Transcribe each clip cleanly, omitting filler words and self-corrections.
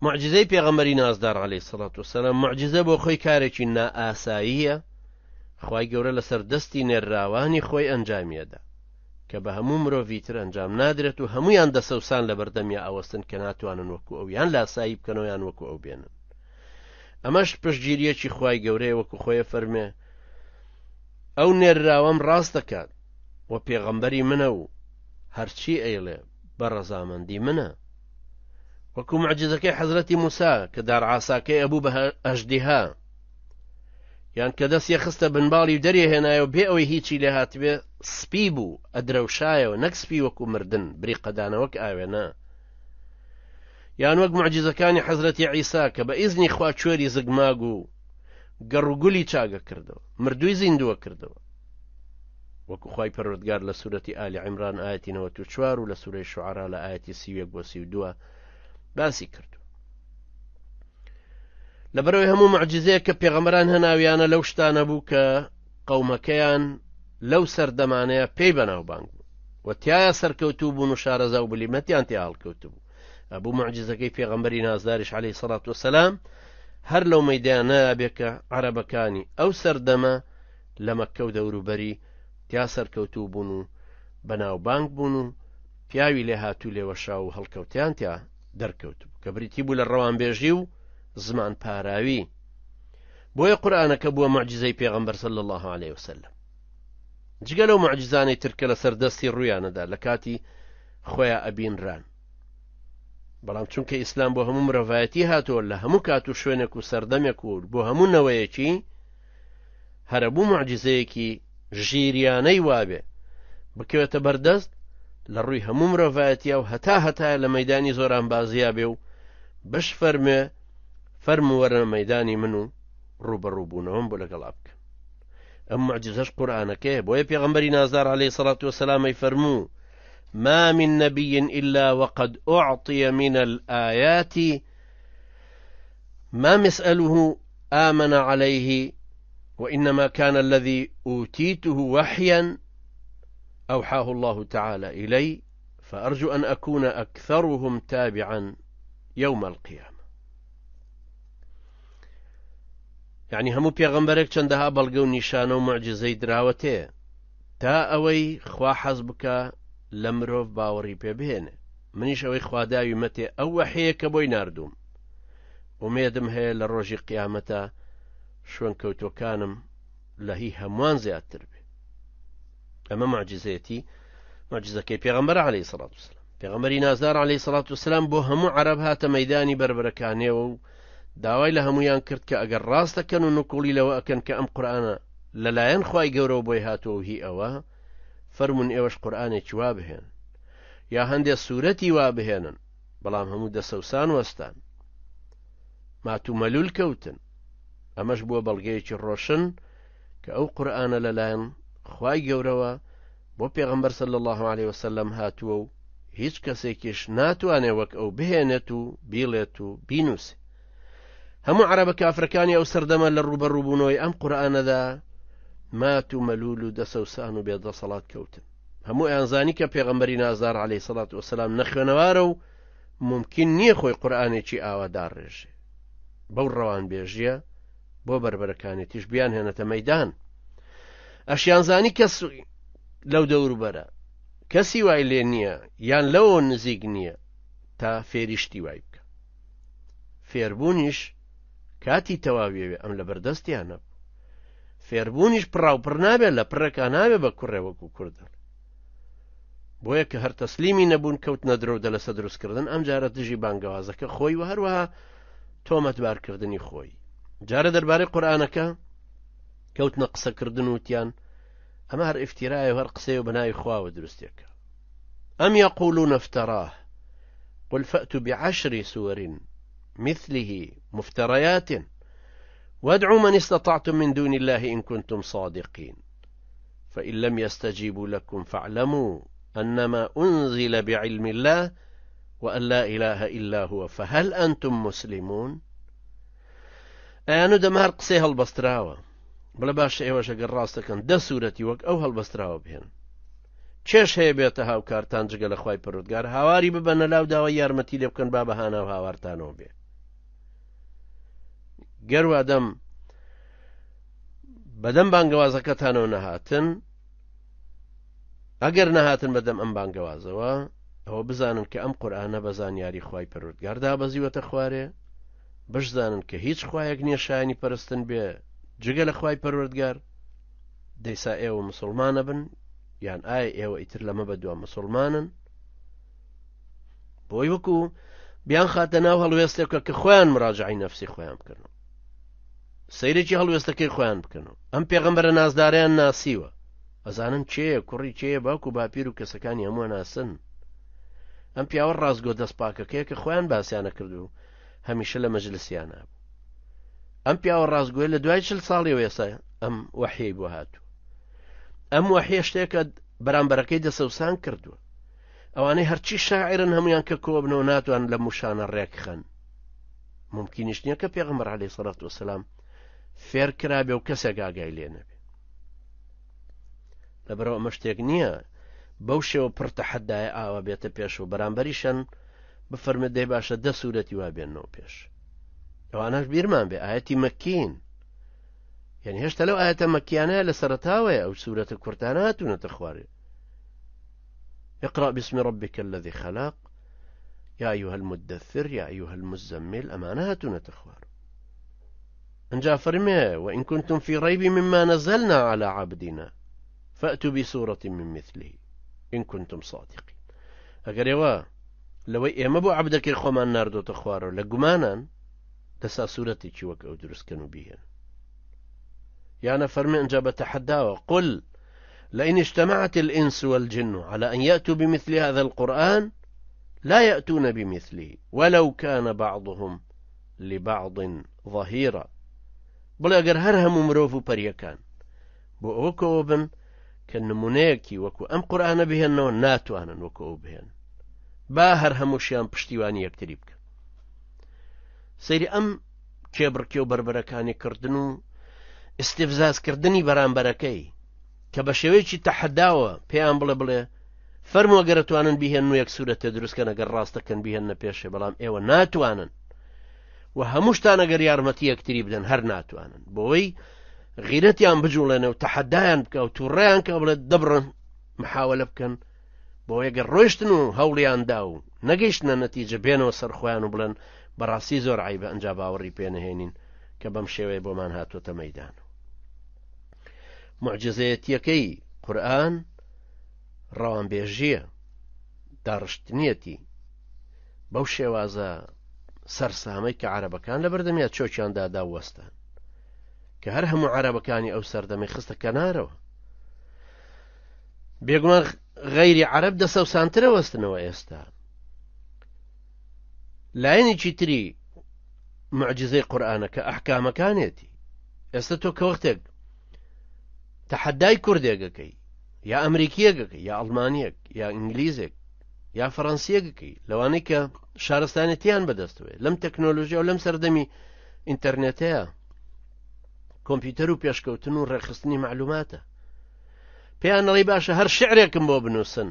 معجزەی پێغەمبەری نازدار عەلەیهی سەڵات وسەلام معجزە بۆ خۆی کارێکی نائاساییە خوای گەورە لەسەر دەستی نێرراوانی خۆی ئەنجامیەدا کە بە هەموو مرۆڤیتر ئەنجام نادرێت و هەمویان دەسەوسان لە بەردەمیا ئەوەستن کە ناتوانن وەکو ئەویان لاسایی بکەنەوە یان وەکو ئەو بێنن. ئەمەش پشتگیریەکی خوای گەورەیە وەکو خۆیە فەرمێ ئەو نێرراوەم ڕاست دەکات و پێغەمبەری منە و هەرچی ئەیڵێ بە ڕەزامەندی منە. وەکو معجزەکەی حەزرەتی موسا کە دارعاساکەی ئەبوو بە ئەژدیها یان کە دەستی خستە بنباڵی و دەریهێنایەوە بێ ئەوەی هیچی لێ هاتبێ سپی بوو ئەدرەوشایەوە نەک سپی وەکو مردن بریقەدانەوەک ئاوێنە. یان وەک معجزەکانی حەزرەتی عیسا کە بە ئیزنی خوا کوێری زگماگ و گەڕوگولی چاگە کردەوە مردووی زیندووە کردەوە وەکو خوای پەروەردگار لە سوورەتی ئالی عیمران ئایەتی 94 و لە سوورەی شوعەرا لە ئایەتی 31 بۆ 32 باسی کردو. لەبەرەوەی هەموو معجزەیە کە پێغەمبەران هەناویانە لەو شتانە بوو کە قەومەکەیان لەو سەردەمانەیە پێی بەناوبانگ بوو و تایە سەرکەوتوو بوون و شارەزا و بلیمەتیان تێ هەڵکەوتو بوو. ئەبوو معجزەکەی پێغەمبەری نازداریش عەلەیهی سەڵات وسەلام هەر لەو مەیدانە ئەبێ کە عەرەبەکانی ئەو سەردەمە لە مەککە و دەوروبەری تیا سەرکەوتوو بوون و بەناوبانگ بوون و پیاوی لێ هاتوو لێوەشا و هەڵکەوتیان تیا دەرکەوتوو کە بریتی بوو لە ڕەوانبێژی و زمان پاراوی. بۆیە قورئانەکە بووە معجزەی پێغەمبەر صلی الله عليه وسلم. جگە لەو معجزانەی ترکە لەسەر دەستی ڕوویانەدا لە کاتی خۆیان ئەبینران، بەڵام چونکە ئیسلام بۆ هەموو مرۆڤایەتی هاتووە لە هەموو کات و شوێنێک و سەردەمێک و بۆ هەموو نەوەیەکی هەرەبوو معجزەیەکی ژیریانەی وابێ بکەوێتە بەردەست لە ڕووی هەموو مرۆڤایەتیە و هەتا لە مەیدانی زۆرانبازیە بێ و بەش فەرمووەرە مەیدانی من و ڕوبەڕووبوونەوەم بۆ لەگەڵا بکە. ئەم معجزەش قورئانەکەیە بۆیە پێغەمبەری نازدار عەلەیهی سەڵات وسەلام فەرموو ما من نبي إلا وقد أعطي من الآيات ما مسأله آمن عليه وإنما كان الذي أوتيته وحيا أوحاه الله تعالى إلي فأرجو أن أكون أكثرهم تابعا يوم القيامة. يعني همو پێغەمبەرێک چەندەها بەڵگە و نیشانە و معجزەی دراوەتەیە تا ئەوەی خوا حەز بکە لە مرۆڤ باوەڕی پێ بهێنێ. منیش ئەوەی خواداوی مەتێ ئەو وەحەیە کە بۆی ناردووم ومێدم هەیە لە ڕۆژی قیامەتە شوێن کەوتۆکانم لە هی هەمووان زیاتر بێ. ئەمە معجزەیەتی معجزەکەی پێغەمبەر عەلەیهی سەڵات وسەلام. پێغەمبەری نازدار عەلەیهی سەڵات وسەلام بۆ هەموو عەرەب هاتە مەیدانی بربرەکانیەوە و داوای لە هەمویان کرد کە ئەگەر ڕاستەکەن و نقوڵی لەوە ئەکەن کە ئەم قورئانە لەلایەن خوای گەورەوە بۆی هاتووە و هی ئەوە فەرمون ئێوەش قورئانێکی وا بهێن یا هەندێک سوورەتی وا بهێنن بەڵام هەموو دەسەوسان وەستان مات و مەلول کەوتن. ئەمەش بووە بەڵگەیەکی ڕۆشن کە ئەو قورئانە لەلایەن خوای گەورەوە بۆ پێغەمبەر صلی الله عليه وسلم هاتووە و هیچ کەسێکیش ناتوانێ وەک ئەو بهێنێت و بیڵێت و بینووسێ. هەموو عەرەبە کافرەکانی ئەو سەردەمە لە ڕوبەڕووبوونەوەی ئەم قورئانەدا مات و مەلول و دەسەوسان و بێدەسەڵات کەوتن. هەموو ئەیانزانی کە پێغەمبەری نازدار عەلەیهی سەڵات وسەلام نەخوێنەوارە و ممکن نییە خۆی قورئانێکی ئاوادار ڕێژێ. بەو ڕەوانبێژیە بۆ بربەرەکانێتیش بیان هێنەتە مەیدان. ئەشیانزانی کەس لەو دەوروبەرە کەسی وای لێ نییە یان لەوە نزیک نییە تا فێریشتی وای بکە. فێربوونیش کاتی تەواویەوێ ئەم لە بەردەستیانە بوو. فێربوونیش پڕاوپڕ نابێت لە پڕێکا نابێت بە کوڕێ وەکو کوردن. بۆیە کە هەر تەسلیمی نەبوون کەوتنە درۆدە لەسەر دروستکردن ئەم جارە دژی بانگەوازەکە خۆی و هەروەها تۆمەتبارکردنی خۆی. جارە دەربارەی قورئانەکە کەوتنە قسەکردن وتیان ئەمە هەر ئیفتیرایە و هەر قسەی و بەناوی خواوە دروستێکە. ئەم یەقولون افتراه قل فأتوا بعشر سور مثله مفتريات وادعوا من استطعتم من دون الله إن كنتم صادقين فإن لم يستجيبوا لكم فاعلموا أنما أنزل بعلم الله وأن لا إله إلا هو فهل أنتم مسلمون. ئەیانە دەمە هەر قسەی هەڵبەستراوە بڵێ باش ئێوەش ئەگەر ڕاستەکەن دە سوورەتی وەک ئەو هەڵبەستراوە بهێن. چێش هەیە بێتە هاوکارتان جگە لە خوای پەروەردگار هاواری ببەنە لاو داوای یارمەتی لێ بکەن با بەهانە و هاوارتانەوە بێ. گەروا دەم بەدەم بانگەوازەکەتانەوە نەهاتن، ئەگەر نەهاتن بەدەم ئەم بانگەوازەوە، ئەوە بزانن کە ئەم قورئانە بە زانیاری خوای پەروەردگار دابەزیوەتە خوارێ، بشزانن کە هیچ خوایەک نییە شایانی پەرستن بێ جگە لە خوای پەروەردگار. دەیسا ئێوە مسڵمانە بن یان ئایا ئێوە ئیتر لەمە بەدووە مسڵمانن؟ بۆی وەکو بیان خاتە ناو هەڵوێستێکە کە خۆیان مراجعی نەفسی خۆیان بکەنەوە، سەیرێکی هەڵوێستەکەی خۆیان بکەنەوە. ئەم پێغەمبەرە نازداریان ناسیوە، ئەزانن چێە کوڕی چێە، باوکو باپیر و کەسەکانی هەمووە ناسن. ئەم پیاوە ڕازگۆ دەستپاکەکەیە کە خۆیان باسییانە کردو هەمیشە لە مەجلسیانە بوو. ئەم پیاوە ڕازگۆی لە دوای 40 ساڵی وێسا ئەم وەحیی بۆ هاتووە. ئەم وەحیە شتێکە بەرامبەرەکەی دەسەوسان کردووە. ئەوانەی هەرچی شاعرن هەمویان کە کۆبنەوە ناتوان لە موشانە ڕێکخەن. ممکنیش نییە کە پێغەمبەر عەلەیهی سەڵات وەسەلام فێر کرابێ و کەسێک ئاگای لێ نەبێ. لەبەرەوە ئەمە شتێک نییە بەو شێوە پڕ تەحەدای ئاوا بێتە پێش و بەرامبەریشەن بفەرمێت دەی باشە 10 سوورەتی وا بێنەوە پێش. ئەوانەش بیرمان بێ ئایەتی مەککین، یعنی هێشتا لەو ئایەتە مەککیانەیە لە سەرەتاوەیە ئەو سوورەتە کورتانە هاتوونەتە خوارێ. اقرأ باسم ربك الذي خلق يا أيها المدثر يا أيها المزمل أماناتنا تخوار. انجا فرمي وإن كنتم في ريب مما نزلنا على عبدنا فأتوا بسورة من مثله إن كنتم صادقين. أقر يوا لو إيما بو عبدك الخمان ناردو تخوارو لقمانا تسا سورتي چوك أو درس كانوا بيها. يعني فرمي انجا بتحداوا قل لئن اجتمعت الإنس والجن على أن يأتوا بمثل هذا القرآن لا يأتون بمثله ولو كان بعضهم لبعض ظهيرا. بڵێ ئەگەر هەر هەموو مرۆڤ و پەریەکان بۆ ئەوە کەوە بن کە نمونەیەکی وەکو ئەم قورئانە بهێننەوە ناتوانن وەکو ئەو بهێن، با هەر هەمووشیان پشتیوانی یەکتری بکەن. سەیری ئەم کێبڕکێ و بربەرەکانی کردن و ئیستیفزازکردنی بەرامبەرەکەی کە بە شێوەیەکی تەحەداوە پێیان بڵێ فەرمووە گەرە توانن بیهێن و یەک سوورەتە دروستکەن ئەگەر ڕاستەکەن بیهێنە پێشێ، بەڵام ئێوە ناتوانن و هەمووشتان ئەگەر یارمەتی یەکتری بدەن هەر ناتوانن. بۆەوەی غیرەتیان بجوڵێنە و تەحەدایان بکە و تووڕێیان کە بڵێت دەبڕن محاولە بکەن، بۆ ئەگەر ڕۆیشتن و هەوڵیاندا و نەگەیشتنە نەتیجە بێنەوە سەر خۆیان و بڵێن بەڕاستی زۆر عیبە ئەنجا باوەڕی پێنەهێنین کە بەم شێوەیە بۆمان هاتوۆتە مەیدان. معجزەیەتیەکەی قورئان ڕەوانبێژیە، داڕشتنیەتی بەو شێوازە سەرسامەی کە عەرەبەکان لە بەردەمیان چۆکیاندا داوەستان کە هەر هەموو عەرەبەکانی ئەو سەردەمەی خستە کەنارەوە. بێگومان غەیری عەرەب دەسەوسانترە وەستنەوە ئێستا. لایەنێکی تری معجزەی قورئانە کە ئەحکامەکانێتی. ئێستا تۆ کە وەختێک تەحەدای کوردێکەکەی یا ئەمریکیەکەکەی یا ئەڵمانیەک یا ئینگلیزێک یا فەڕەنسیەکەکەی لەوانەی کە شارستانێتیان بەدەستوێ لەم تەکنۆلۆژیا و لەم سەردەمی ئینتەرنێتەیە کۆمپیوتەر و پێشکەوتن و ڕێخستنی معلوماتە، پێیان نەڵی باشە هەر شعرێکم بۆ بنووسن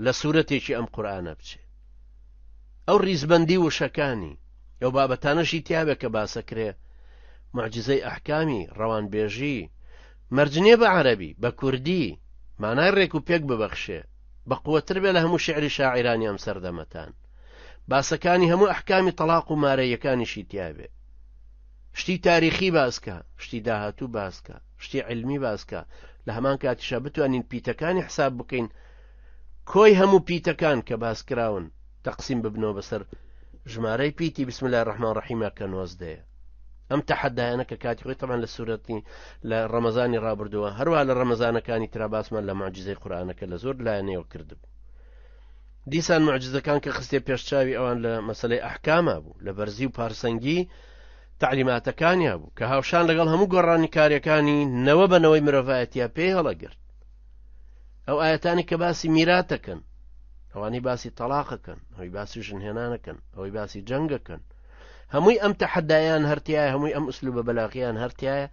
لە سوورەتێکی ئەم قورئانە بچێ. ئەو ڕیزبەندی وشەکانی ئەو بابەتانەشی تیابێت کە باسەکرێ معجزەی ئەحکامی ڕەوانبێژی مەرجنیە بە عەرەبی بە کوردی مانای ڕێک و پێک ببەخشێ بە قووەتر بێ لە هەموو شعری شاعیرانی ئەم سەردەمەتان. باسەکانی هەموو ئەحکامی تەلاق و مارەیەکانیشی تیابێ، شتی تاریخی باسکە، شتی داهاتوو باسکە، شتی علمی باسکە. لە هەمان کاتیشا بتوانین پیتەکانی حساب بکەین، کۆی هەموو پیتەکان کە باسکراون تەقسیم ببنەوە بەسەر ژمارەی پیتی بسم الله الرحمن الرحیم کە 90. ئەم تەحەدایانە کە کاتی خۆی تەمان لە سوورەتی لە ڕەمەزانی ڕابردووە هەروە لە ڕەمەزانەکانی ترا باسمان لە معجزەی قورئانەکە لە زۆر لایەنەوە کردبوو. دیسان معجزەکان کە خستێ پێشچاوی ئەوان لە مەسەلەی ئەحکامە بوو، لە بەرزی و پارسەنگی تعلیماتەکانیا بوو کە هاوشان لەگەڵ هەموو گۆڕانی کاریەکانی نەوە بەنەوەی مرۆڤایەتیە پێی هەڵەگرت. ئەو ئاەتانی کە باسی میراتەکەن، ئەوانی باسی تەلاقەکەن، ئەوەی باسی ژنهێنانەکەن، ئەوەی باسی جەنگەکەن، هەمووی ئەم تەحەدایان هەرتیایە، هەمووی ئەم ئوسلوبە بەلاغیان هەرتیایە.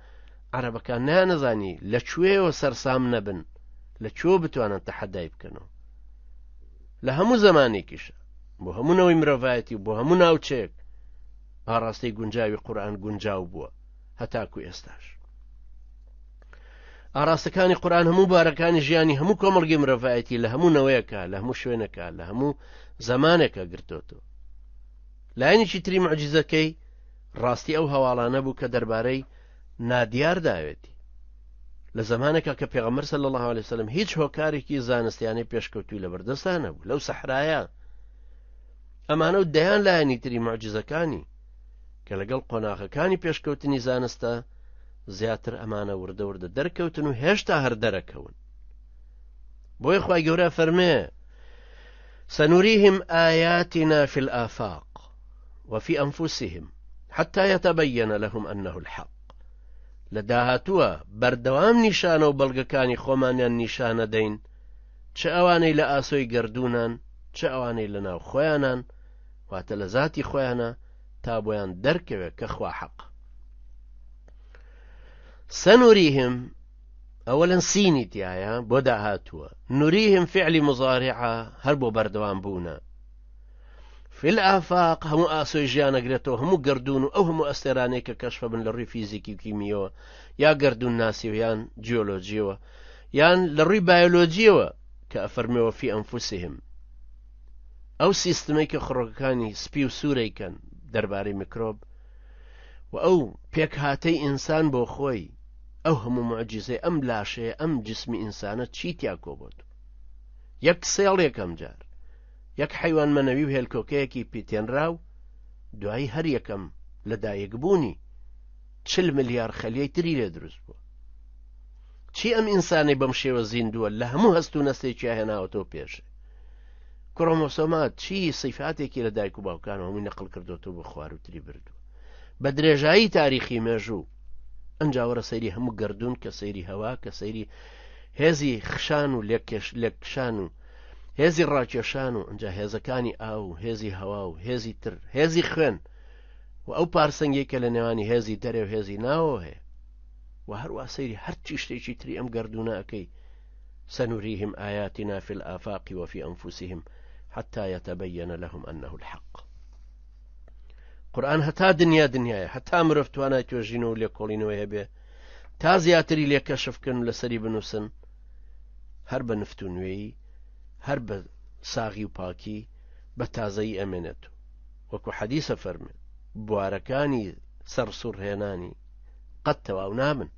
عەرەبەکان نانەزانی لەکوێوە سەرسام نەبن، لەکوێ بتوانن تەحەدای بکەنەوە لە هەموو زەمانێکیشە بۆ هەموو نەوەی مرۆڤایەتی و بۆ هەموو ناوچەیەک ئاڕاستەی گونجاوی قورئان گونجاو بووە هەتاکو ئێستاش. ئاراستەکانی قورئان هەموو بارەکانی ژیانی هەموو کۆمەڵگەی مرۆڤایەتی لە هەموو نەوەیەکە، لە هەموو شوێنەکە، لە هەموو زەمانێکە گرتوتەوە. لایەنێکی تری موعجیزەکەی ڕاستی ئەو هەواڵانە بوو کە دەربارەی نادیار داوێتی لە زەمانێکە کە پێغەمبەر صلی الله علیه وسلم هیچ هۆکارێکی زانستیانەی پێشکەوتووی لەبەردەستدا نەبوو لەو سەحرایە. ئەمانە و دەیان لایەنی تری موعجیزەکانی کە لەگەڵ قۆناغەکانی پێشکەوتنی زانستە زیاتر ئەمانە وردە وردە دەرکەوتن و هێشتا هەر دەرەکەون. بۆیە خوای گەورە فەرمێ سنريهم آياتنا في الآفاق وفي أنفسهم حتى يتبين لهم أنه الحق. لداهاتوا بردوام نیشانە و بەڵگەکانی خۆمانیان نیشانە دەین، چه ئەوانەی لە ئاسۆی گەردوونان، چه ئەوانەی لە ناو خۆیانان، واتە لە ذاتی خۆیانە، تا بۆیان دەرکەوێت کە خوا حەق. سنريهم أولا سيني تيايا بودا هاتوا نريهم فعل مضارعة هربو بردوان بونا في الآفاق همو آسوي جيانا قريتو همو قردون أو همو أستيراني ككشف من لري فيزيكي وكيميو يا قردون ناسي ويان جيولوجيو يان لري بيولوجيو كأفرميو في أنفسهم أو سيستميك خروكاني سبيو سوري كان درباري ميكروب وأو بيك هاتي إنسان بو خوي ئەو هەموو معجزەی ئەم لاشەیە ئەم جسمی ئینسانە چی تیا کۆبوت؟ یەک سێڵێکم جار یەک حیوان مەنەوی و هێلکۆکەیەکی پیتێنراو دوایی هەر یەکەم لەدایک بوونی 40 ملیار خەلیەی تری لێ دروست بووە. چی ئەم ئینسانەی بەم شێوە زیندووە لە هەموو هەست و نەستێکی هێناوەتەوە پێشێ؟ کڕۆمۆسۆمات چی سیفاتێکی لە دایک و باوکانەوە هەمووی نەقڵ کردوتەوە بۆ خوار و تری بردووە. بە درێژایی تاریخی مێژوو ئەنجاوەرە سەیری هەموو گەردون کە سەیری هەوا کە سەیری هێزی خشان و لێکشان و هێزی ڕاکێشان و ئەنجا هێزەکانی ئاو و هێزی هەوا و هێزی تر هێزی خوێن و ئەو پارسەنگی کە لە نێوانی هێزی دەرێ و هێزی ناوە هەیە و هەروە سەیری هەرچی شتێکی تری ئەم گەردونە ئەەکەی. سنريهم آياتنا في الآفاق وفي أنفسهم حتى يتبين لهم أنه الحق. قورآن هەتا دنیاە هەتا مرۆڤ توانای توێژینەوە و لێکۆڵینەوەی هەبێ تا زیاتری لێکەشفکردن و لەسەری بنووسن، هەر بە نفت و نوێیی، هەر بە ساغی و پاکی بە تازەی ئەمێنێت. وەکو حەدیسە فەرمێ بوارەکانی سەرسوڕهێنانی قەت تەواو نابن